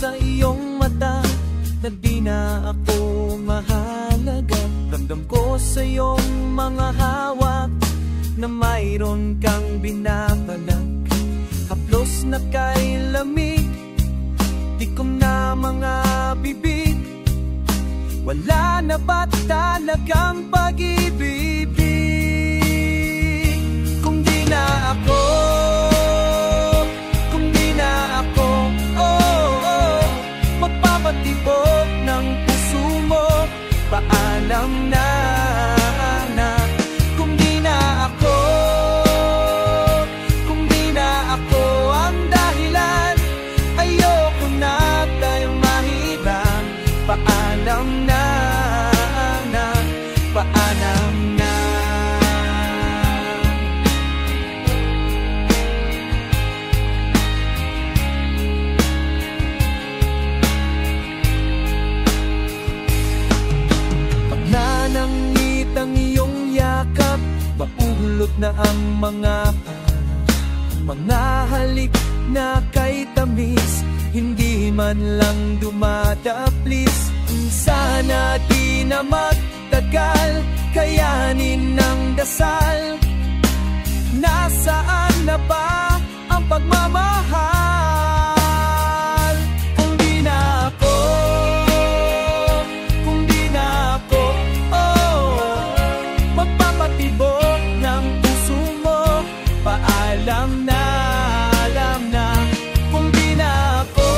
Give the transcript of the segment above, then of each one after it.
sa iyong mata na di na ako mahalaga. Ramdam ko sa iyong mga hawak na mayroon kang binabalag. Haplos na kay lamig, tikom na mga bibig. Wala na ba talagang pag-ibig? Kung di na ako, kung di na ako, magpapatibok ng puso mo. Paalam na, kung di na ako, kung di na ako ang dahilan. Ayoko na tayong mahirap. Paalam na, paalam na. Pag nanangit ang iyong yakap, maulot na ang mga halik na kay tamis. Hindi man lang dumadaplis. Sana di na magtagal, kayanin ng dasal. Nasaan na ba ang pagmamahal? Kung di na ako, kung di na ako, magpapatibok ng puso mo. Paalam na, alam na. Kung di na ako,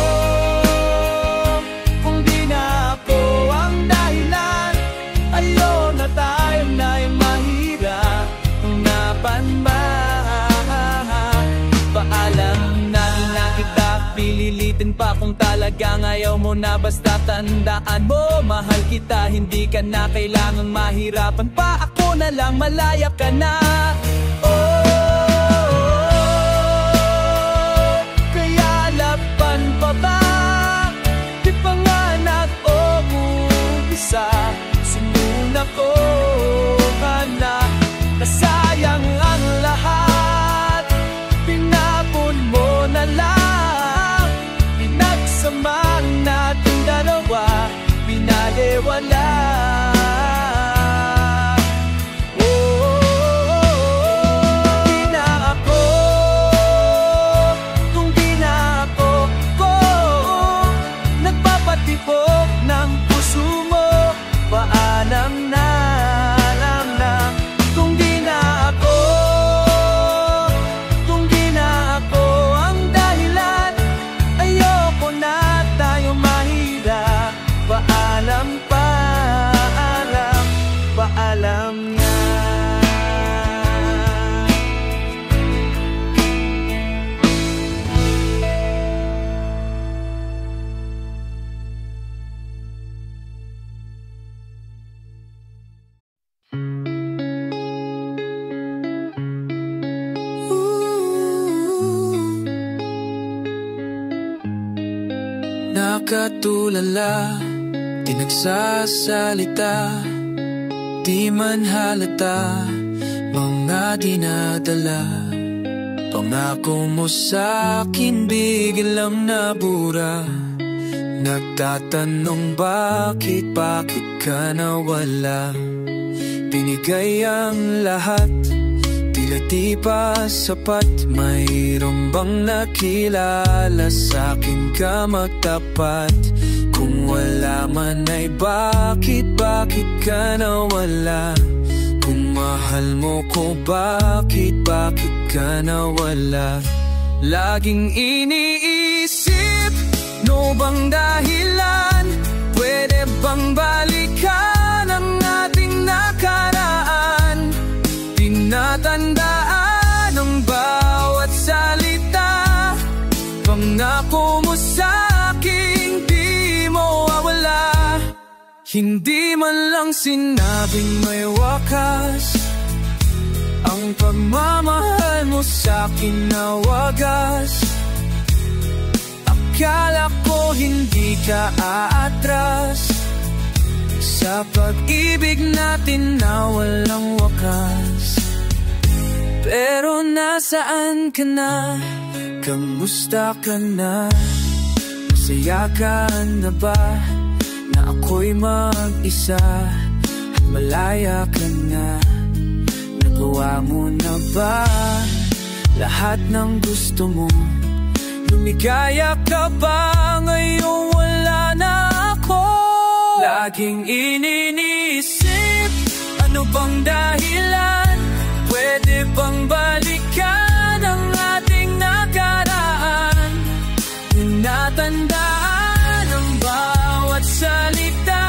kung di na ako ang dahilan. Ayaw na tayo na'y mahirap napan ba? Paalam na kita, pililitin pa kung talagang ayaw mo na. Basta tandaan mo, mahal kita, hindi ka na kailangang mahirapan pa. Ako na lang, malaya ka na. Pa ba? Di panganak o umpisa, sumunod ko na nasayang ang lahat. Pinapon mo na lang, pinagsamahan natin dalawa, pinaliwala. Tibok ng puso mo, paalam na, alam na. Kung di na ako, kung di na ako ang dahilan. Ayoko na tayo mahirap. Paalam, paalam, paalam na. Nakatulala, di nagsasalita, di man halata, mga dinadala. Pangako mo sa'kin biglang nabura. Nagtatanong bakit ka nawala. Binigay ang lahat, tila di pa sapat. Mayroon bang nakilala sa'kin ka magtapat? Kung wala man ay bakit ka nawala? Kung mahal mo ko bakit ka nawala? Laging iniisip, no bang dahilan? Pwede bang balikan ang ating nakaraan? Tinatandaan ang bawat salita. Pangako mo sa'king di mo wawala. Hindi man lang sinabing may wakas. Ang pagmamahal mo sa'kin na wagas. Akala ko hindi ka aatras sa pag-ibig natin na walang wakas. Pero nasaan ka na? Kamusta ka na? Masaya ka na ba na ako'y mag-isa at malaya ka na? Nagawa mo na ba lahat ng gusto mo? Lumigaya ka ba ngayong wala na ako? Laging iniisip, ano bang dahilan? Pwede bang balikan ang ating nakaraan? Tinatandaan ang bawat salita,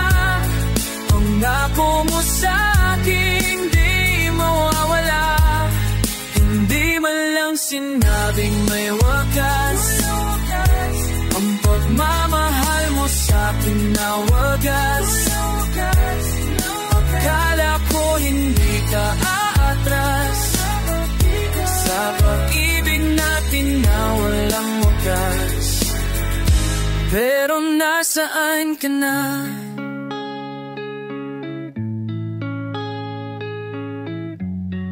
pangako mo sa'king di mawawala. Hindi man lang sinabing may wakas, ang pagmamahal mo sa'kin na wagas. Akala ko hindi ka aatras sa pag-ibig natin na walang wakas. Pero nasaan ka na?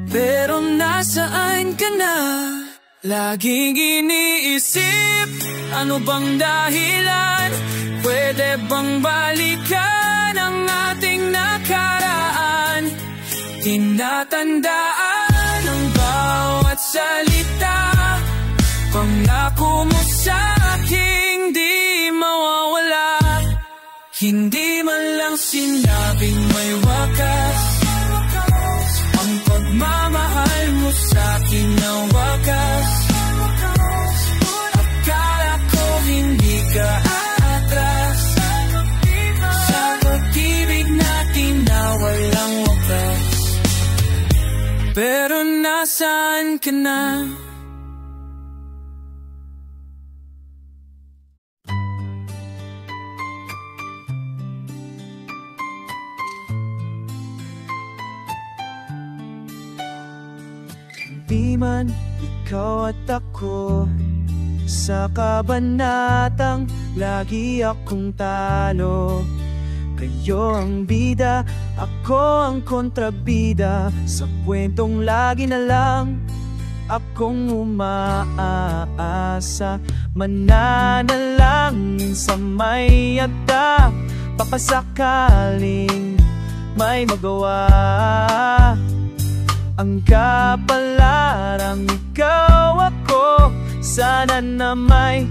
Pero nasaan ka na? Laging iniisip, ano bang dahilan? Pwede bang balikan ang ating nakaraan? Tinatandaan ang bawat salita, pangako mo sa'king di mawawala. Hindi man lang sinabing may wakas, ang pagmamahal mo sa'kin na wakas. Akala ko hindi ka aatras sa pag-ibig natin na walang wakas. Pero nasaan ka na? Di man ikaw at ako sa kabanatang lagi akong talo. Kayo ang bida, ako ang kontrabida, sa kwentong lagi na lang akong umaasa. Mananalangin sa may yata, baka sakaling may magawa. Ang kapalarang ikaw ako, sana na may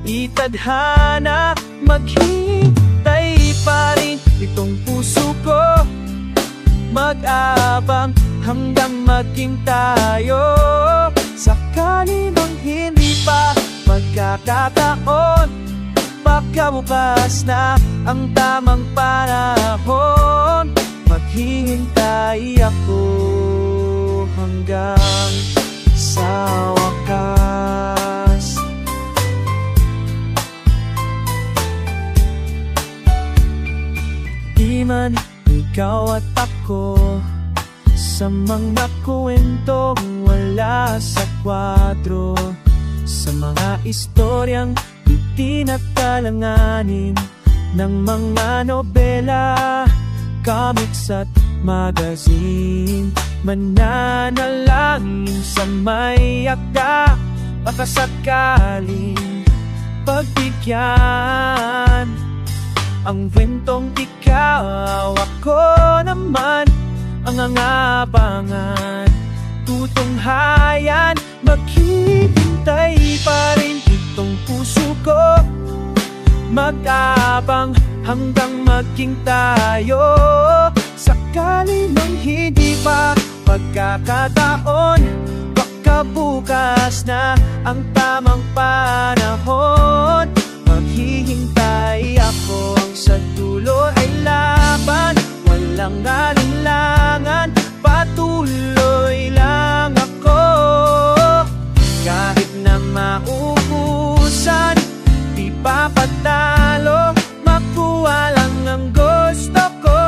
itadhana. Maghintay pa rin itong puso ko, mag-abang hanggang maging tayo. Sakali mang hindi pa magkakataon, baka bukas na ang tamang panahon. Maghihintay ako hanggang sa wakas. Di man ikaw at ako sa mga kwentong wala sa kwadro, sa mga istoryang itinatalanganin ng mga nobela, comics at magazine. Mananalangin sa may akda, baka sakaling pagbigyan ang kwentong ikaw, ako naman ang angabangan. Tutunghayan, maghihintay pa rin itong puso ko, mag-abang hanggang maging tayo. Sakali mang hindi pa pagkakataon, baka bukas na ang tamang panahon. Maghihintay ako, ang sa dulo ay laban, walang alinlangan, patuloy lang ako. Kahit na maubusan, di pa patalo, makuha lang ang gusto ko.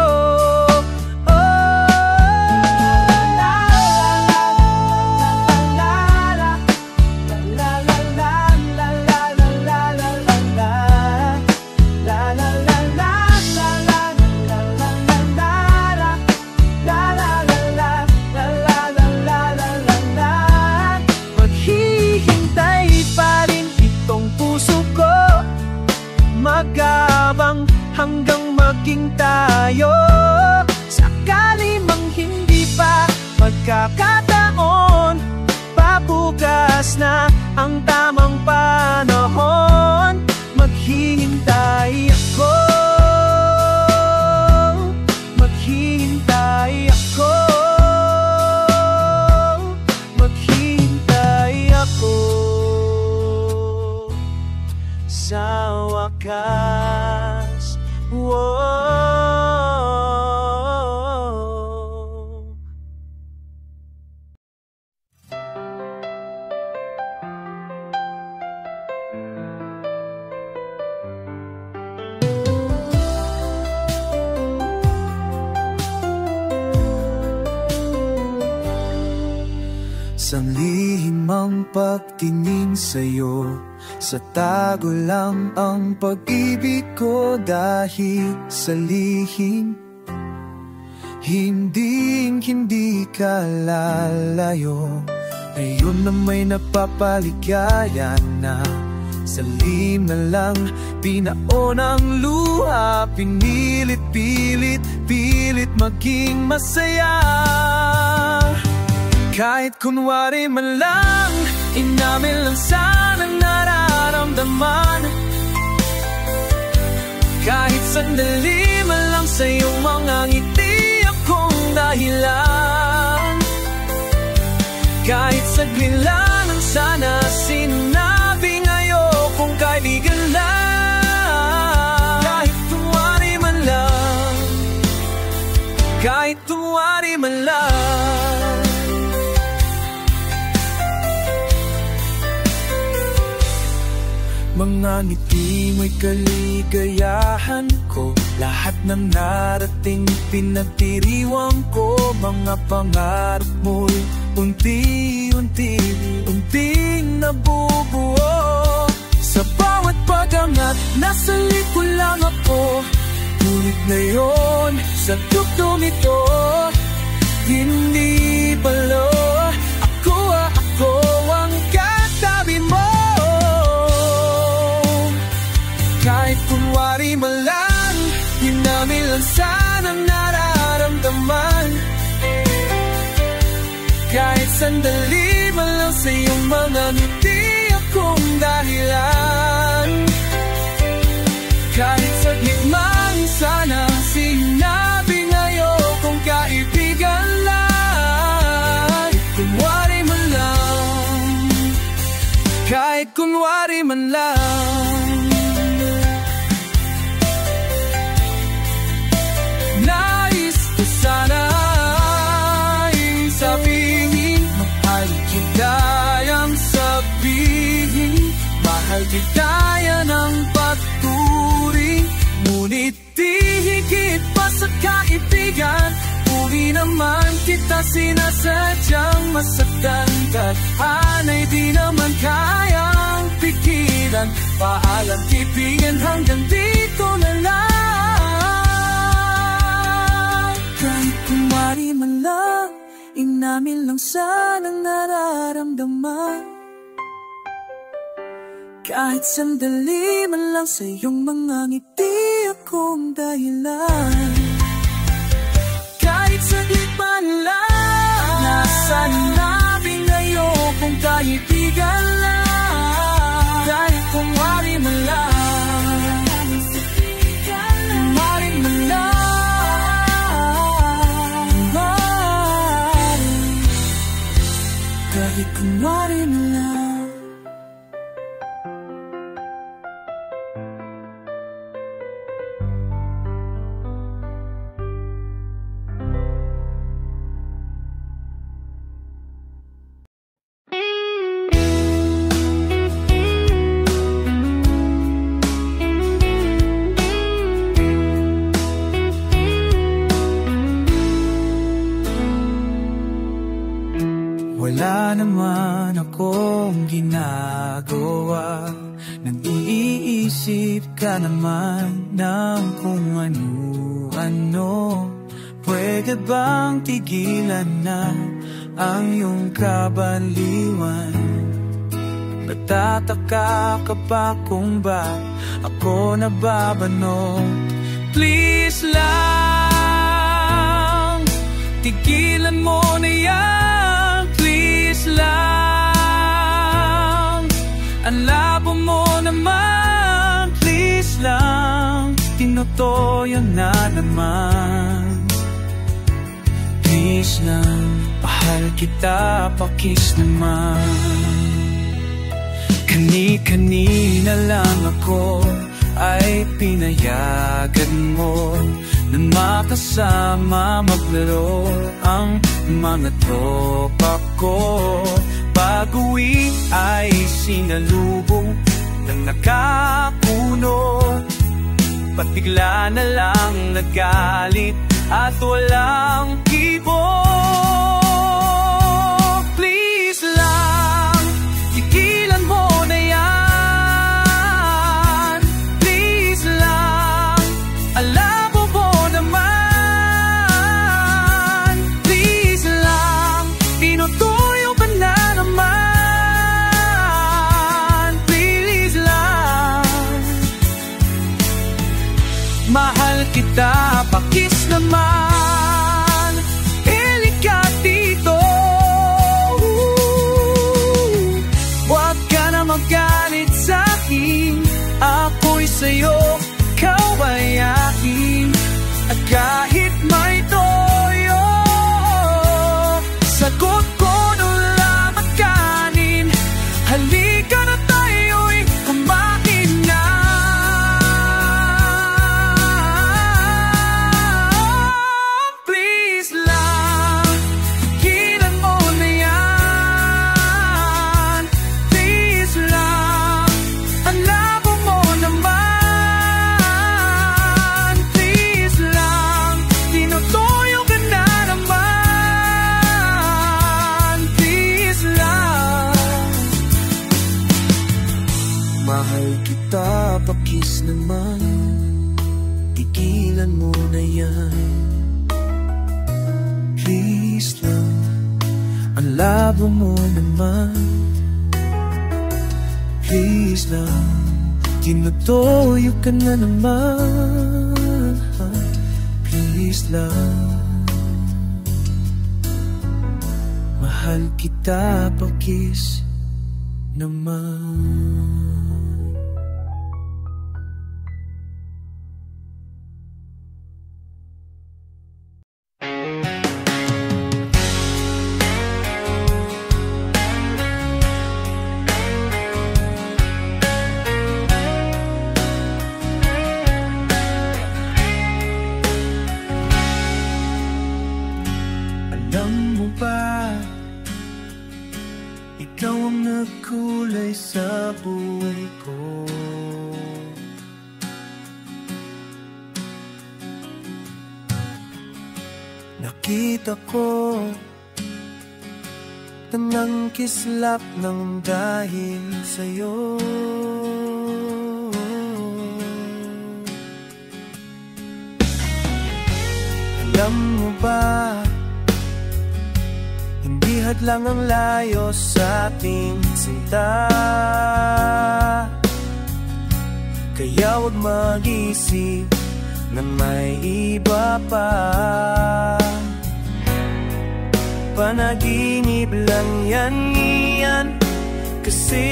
sa wakas. Whoa. Sa lihim ang pagtingin sa'yo, sa tago lang ang pag-ibig ko. Dahil sa lihim, hindi ka lalayo. Ngayon na may napapaligaya na, sa lihim na lang pinaon ang luha. Pinilit maging masaya. Kahit kunwari man lang, inamin lang sana nararamdaman. Kahit sandali man lang sa iyong mga ngiti akong dahilan. Kahit saglit lang ang sana sinabi ngayon kung kaibigan lang. Kahit kunwari man lang, kahit kunwari man lang. Mga ngiti mo'y kaligayahan ko, lahat ng narating pinagdiriwang ko. Mga pangarap mo'y unting nabubuo. Sa bawat pagangat, nasa likod lang ako. Ngunit ngayon, sa dugtong ito, hindi palo. Ako ang katabi mo. Kahit kunwari man lang, inamin lang sanang nararamdaman. Kahit sandali man lang sa iyong mga ngiti akong dahilan. Kahit saglit man sana sinabi ngayon kung kaibigan lang. Kunwari man lang, kahit kunwari man lang. Nais ko sana'y sabihin, mahal kita yang sabihin. Mahal kita yan ang paturing. Ngunit di higit pa sa kaibigan. Uri naman kita sinasadyang masaktan. Tadhana'y di naman kayang pigilan. Paalam kaibigan, hanggang dito na lang. Kahit kunwari man lang, inamin lang sanang nararamdaman. Kahit sandali man lang sa iyong mga ngiti akong dahilan. Kahit saglit man lang, nasaan namin ngayon kung kaibigan lang. Kahit kunwari man lang, kunwari man lang, kahit kunwari man lang. Wala naman akong ginagawa, nag-iisip ka naman ng kung ano-ano. Pwede bang tigilan na ang iyong kabaliwan? Natataka ka pa kung ba ako nababanot? Please lang, tigilan mo na yan. Lang, ang labo mo naman. Please lang, tinutoyo na naman. Please lang, pahal kita, pakis naman. Kani-kanina lang ako ay pinayagan mo na makasama maglaro ang mga tropa ko. Pag-uwi ay sinalubong ng nakakunot, ba't bigla na lang nagalit at walang kibo? Please lang, tigilan mo na yan. Please lang, alam mo naman. Please lang, tinutuyo ka na naman. Please lang, mahal kita, pakis naman. Halika dito, huwag ka na magalit sa'kin. Ako'y sa'yo, ikaw ay akin. At kahit may toyo, sagot ko ulam at kanin. Halika na tayo'y kumain na. Please lang, tigilan mo na yan. Please lang, alam mo naman. Please lang, tinutuyo ka na naman. Please lang, mahal kita, pakis naman. Tigilan mo na yan. Please lang, ang labo mo naman. Please lang, tinutuyo ka na naman. Please lang, mahal kita, pakis naman. Alam mo ba, ikaw ang nagkulay sa buhay ko. Nakita ko tanang kislap ng dahil sa'yo. Alam mo ba, hindi hadlang ang layo sa ating sinta. Kaya huwag mag-isip na may iba pa. Panaginip lang yan, kasi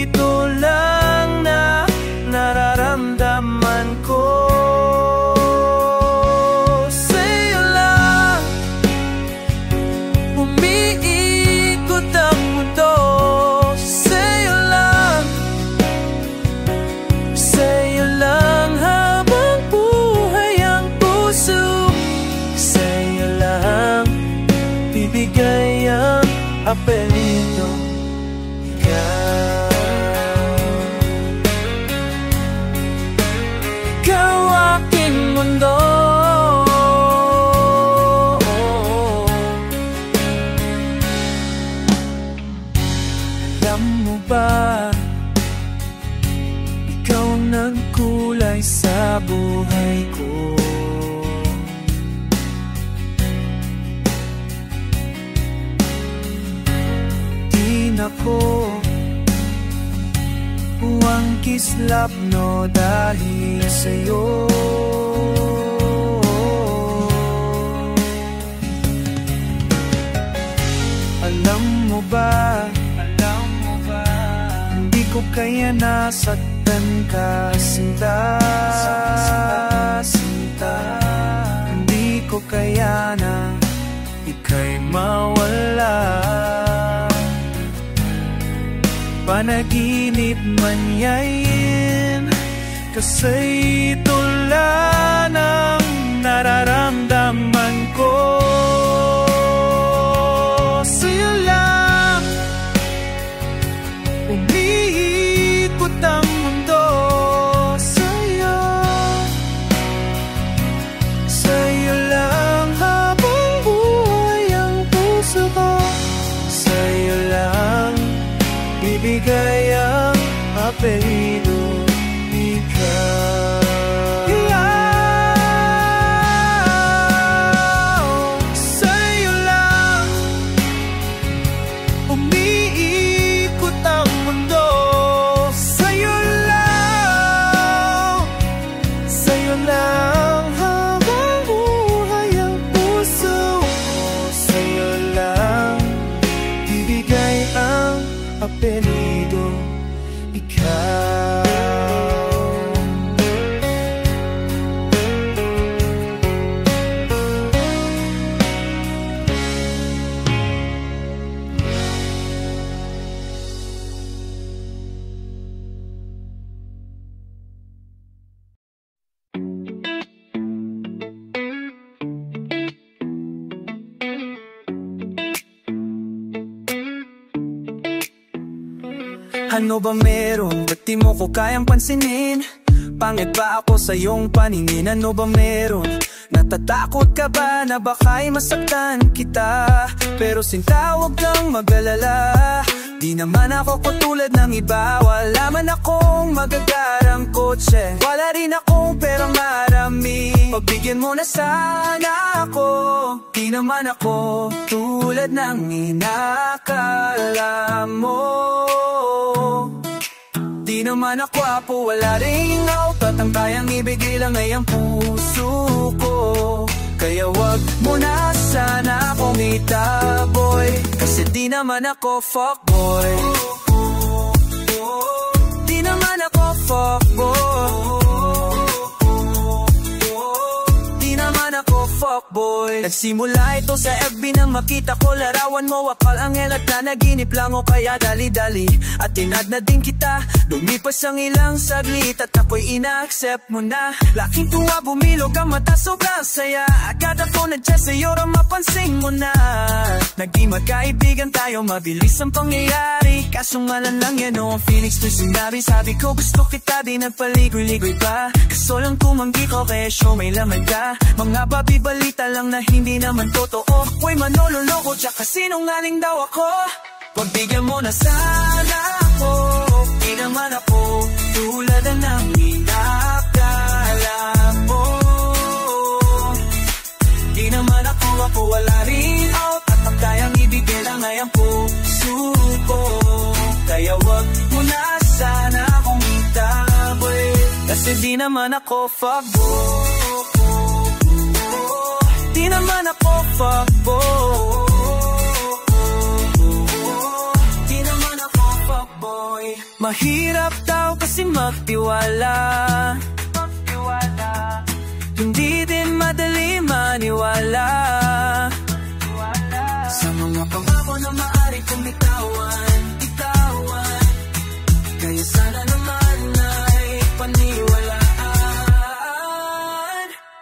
ito lang na nararamdaman ko. Sa'yo lang umiikot ang mundo. Sa'yo lang, sa'yo lang habang buhay ang puso. Sa'yo lang bibigay ang apelyido. Ikaw aking mundo. Alam mo ba, ikaw ang nagkulay sa buhay ko. Di na ko huwag kislap no dahil sa'yo. Alam mo ba, hindi ko kaya nasaktan ka, sinta. Hindi ko kaya na ika'y mawala. panaginip man yain. Kasi tula ng nararamdaman ko. Sa'yo lang umiikot ang mundo. Sa'yo, sa'yo lang habang buhay ang puso ko. Sa'yo lang bibigay ang apelido. Sa'yo lang umiikot ang mundo. Sa'yo lang habang buhay ang puso. Sa'yo lang bibigay ang apelido, ikaw. Ano ba meron? Ba't di mo ko kayang pansinin? Pangit ba ako sa iyong paningin? Ano ba meron? Natatakot ka ba na baka'y masaktan kita? Pero sinta, huwag kang mag-alala. Di naman ako katulad ng iba. Wala man akong magagarang kotse, wala rin akong perang marami. Pagbigyan mo na sana ako. Di naman ako tulad ng inakala mo. Di naman ako apo, wala ring out. At ang kayang ibigay lang ay ang puso ko. Kaya wag mo na sana akong itaboy, kasi di naman ako fuckboy. Di naman ako fuckboy. Di naman ako fuckboy. Nagsimula ito sa FB nang makita ko larawan mo. Akal angel at nanaginip lang o kaya dali-dali. At tinad na din kita, lumipas ang ilang saglit at ako'y ina-accept mo na. Laking tuwa, bumilog ang mata, sobrang saya. Agad ako nandiyan sa'yo, mapansin mo na. Naging magkaibigan tayo, mabilis ang pangyayari. Kaso ngalan lang yan o ang Phoenix to sinabi. Sabi ko gusto kita, di nagpaligoy-ligoy pa. Kaso lang tumanggi ko kaya show may laman ka. Mga babi-balita lang na hindi naman totoo. Ako'y manololoko, tsaka sinungaling daw ako. Pagbigyan mo na sana ako. Di naman ako tulad ng inakala mo. Di naman ako wala rin out. At ang kayang ibigay lang ay ang puso ko. Kaya wag mo na sana akong itaboy, kasi di naman ako fuckboy. Di naman ako fuckboy. Di naman ako fuckboy. Mahirap daw kasi magtiwala. Hindi din madali maniwala sa mga pangako na maaari kong bitawan. Kaya sana naman ay paniwalaan.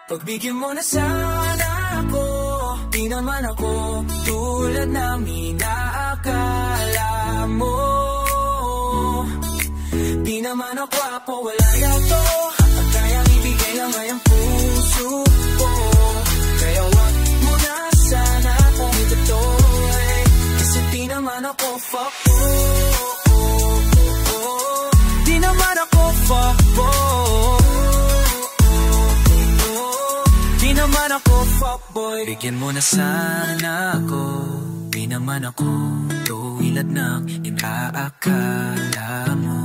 Pagbigyan mo na sana ako. Di naman ako tulad ng inaakala mo. Di naman ako apo, wala yato. At kayang ibigay lang ay ang puso ko. Kaya wag mo na sana akong itutoy, kasi di naman ako fuckboy. Di naman ako fuckboy. Di naman ako fuckboy. Bigyan mo na sana ako. Di naman ako tulad ng inaakala mo.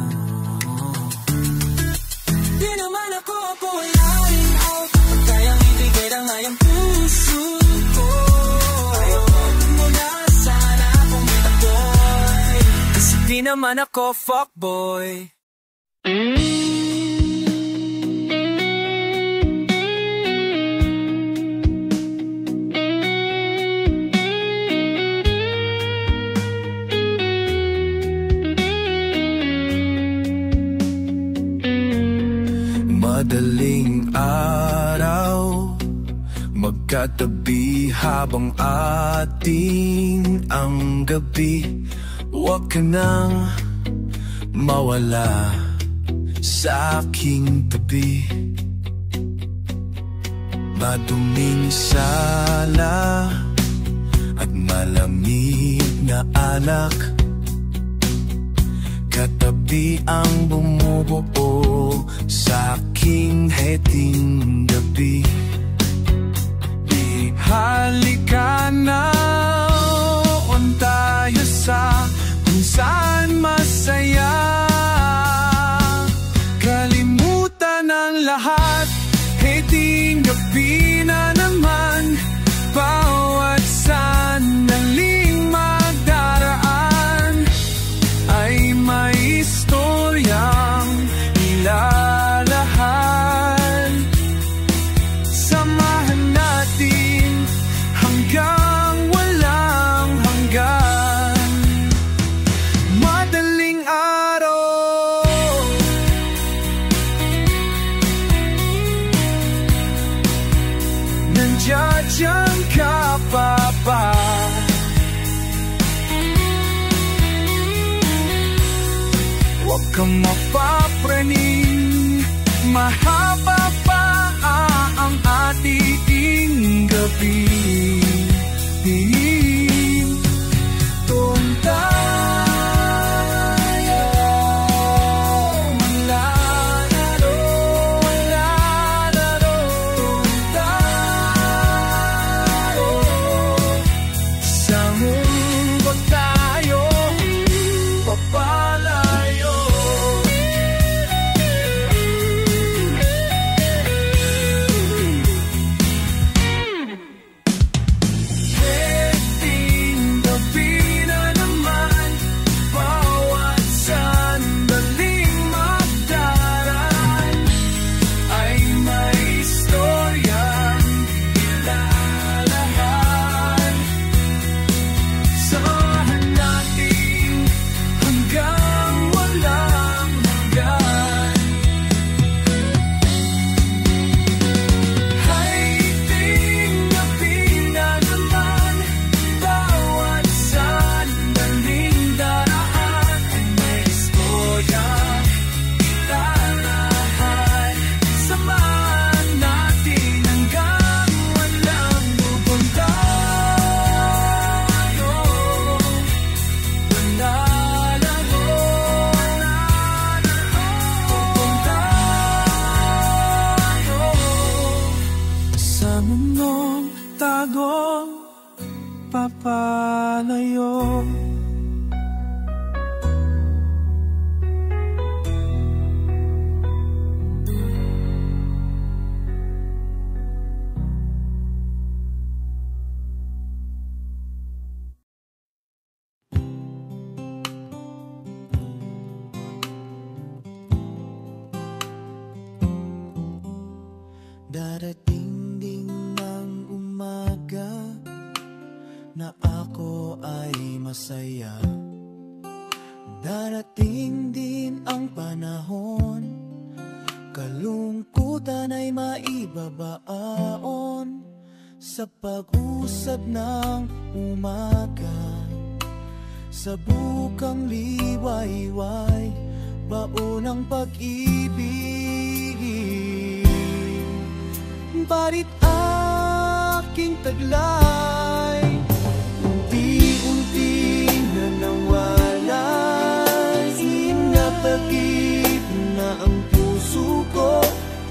Di naman ako wala rin out. At kayang ibigay lang ay ang puso ko. Kaya wag mo na sana akong itaboy, kasi di naman ako fuckboy. Madaling araw, magkatabi habang ating ang gabi. Huwag ka nang mawala sa aking tabi. Maduming sala at malamig na alak, katabi ang bumubuo sa aking heting gabi. Di halika na, on tayo sa kung saan masaya. Kalimutan ang lahat, heting gabi na naman. Bawat sandaling magdaraan ay may istoryang ilalahan. Samahan natin hanggang walang hanggan. Madaling araw, nandiyan ka pa ba? Huwag kang mapapraning, mahaba pa ang ating gabi. Doon tayo maglalaro, lalaro. Doon tayo sa mundo tayo papalayo. Heting gabi na naman, bawat sandaling magdaraan ay may istoryang ilalahan. Samahan natin hanggang walang hanggan. Heting gabi na naman, bawat sandaling daraan ay may istoryang ilalahan. Samahan natin hanggang walang hanggan. Tayo manlalaro, tayo sa mundong tagong papalayo. Darating din ng umaga na ako ay masaya. Darating din ang panahon, kalungkutan ay maibabaon sa pag-usap ng umaga. Sa bukang liwayway, baon ng pag-ibig. Barit aking taglay, unti-unti na nawala. Sinapagip na ang puso ko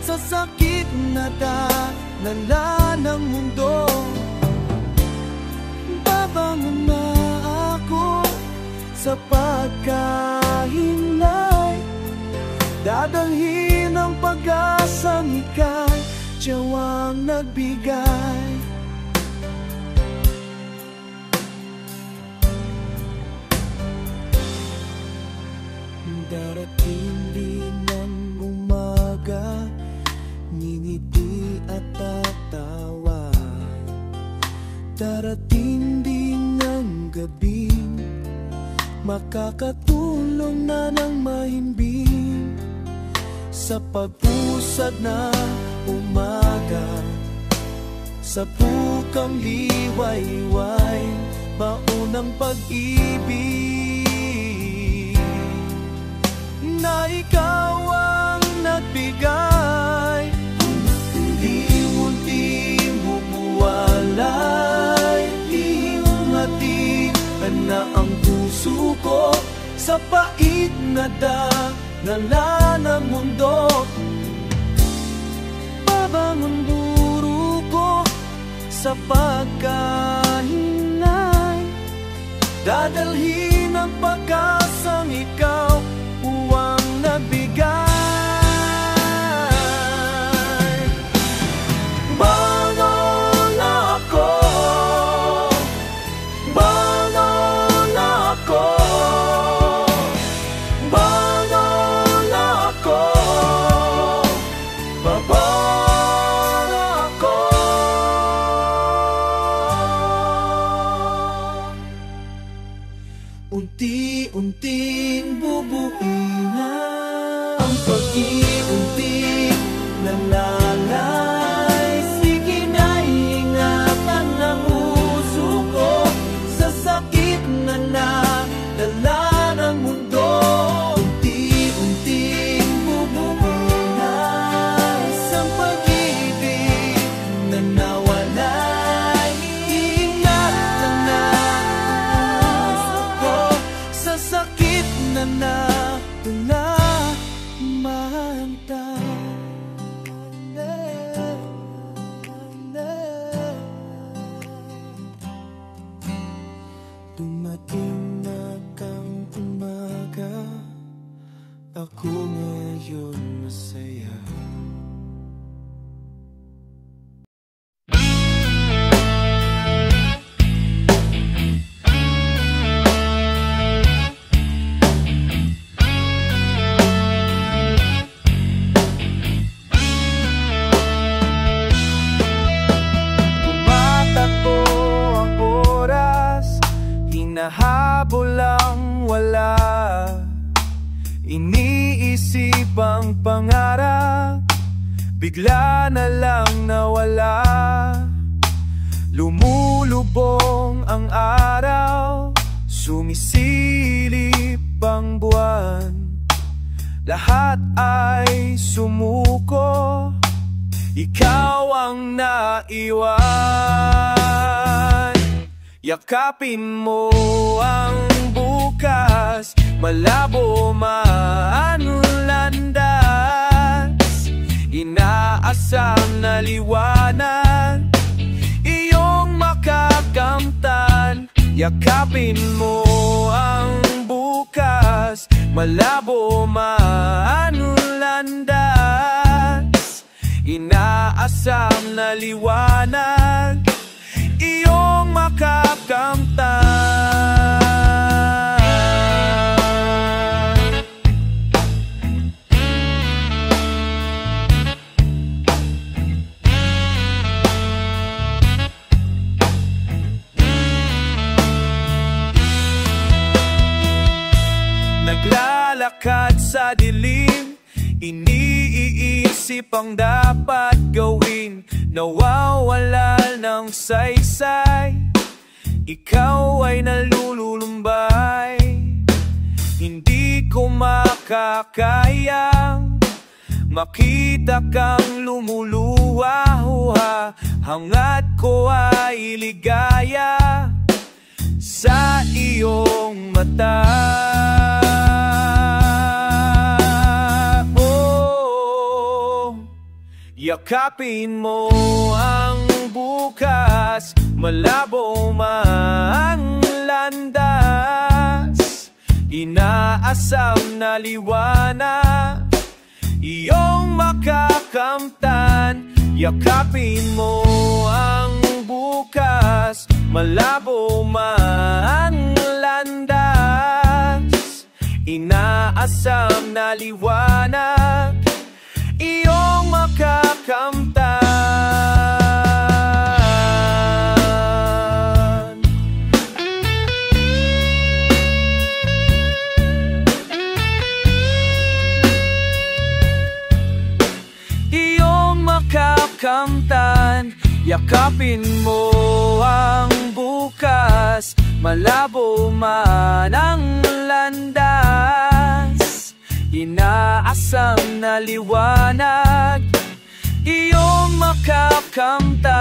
sa sakit na dalala ng mundo. Babangon na ako sa pagkahinay, dadalhin ang pag-asang ika'y tiyawang nagbigay. Darating din ng umaga, ngingiti at tatawa. Darating din ng gabi, makakatulong na ng mahimbing sa pagpuso usad na umaga, sa bukang liwayway, maunang pag-ibig na ikaw ang nagbigay. Unti-unti bumuwalay, hingati na ang puso ko sa pait na dala ng mundo. Babangon duro ko sa pagkahinay, dadalhin ang pag-asang ikaw uwang nabigay. Bangon na ako, bangon na ako, bangon na ako, bangon na ako. Unti-unting bubuin na ang pag-iunting nalalay. Sige na, ingatan ng puso ko sa sakit na nadala ng mundo. Unti-unting bubuin na isang pag-ibig na nawalay. Ingatan na sa sakit na nalamanta. Dumating na kang umaga, ako ngayon masaya. Hinahabol ang wala, iniisip ang pangarap, bigla na lang nawala. Lumulubong ang araw, sumisilip ang buwan, lahat ay sumuko, ikaw ang naiwan. Yakapin mo ang bukas, malabo man landas, inaasam na liwanag, iyong makakamtan. Yakapin mo ang bukas, malabo man landas, inaasam na liwanag, iyong makakamtan. Naglalakad sa dilim, iniisip ang dapat gawin, nawawala ng saysay, ikaw ay nalululumbay. Hindi ko makakayang makita kang lumuluha, hangat ko ay ligaya sa iyong mata. Yakapin mo ang bukas, malabo man landas, inaasam na liwanag, iyong makakamtan. Yakapin mo ang bukas, malabo man landas, inaasam na liwanag, iyong makakamtan. makakamtan. Yakapin mo ang bukas, malabo man ang landas. Inaasam na liwanag, iyong makakamtan.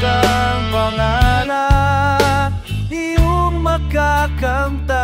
Ang pangalan, iyong makakamtan.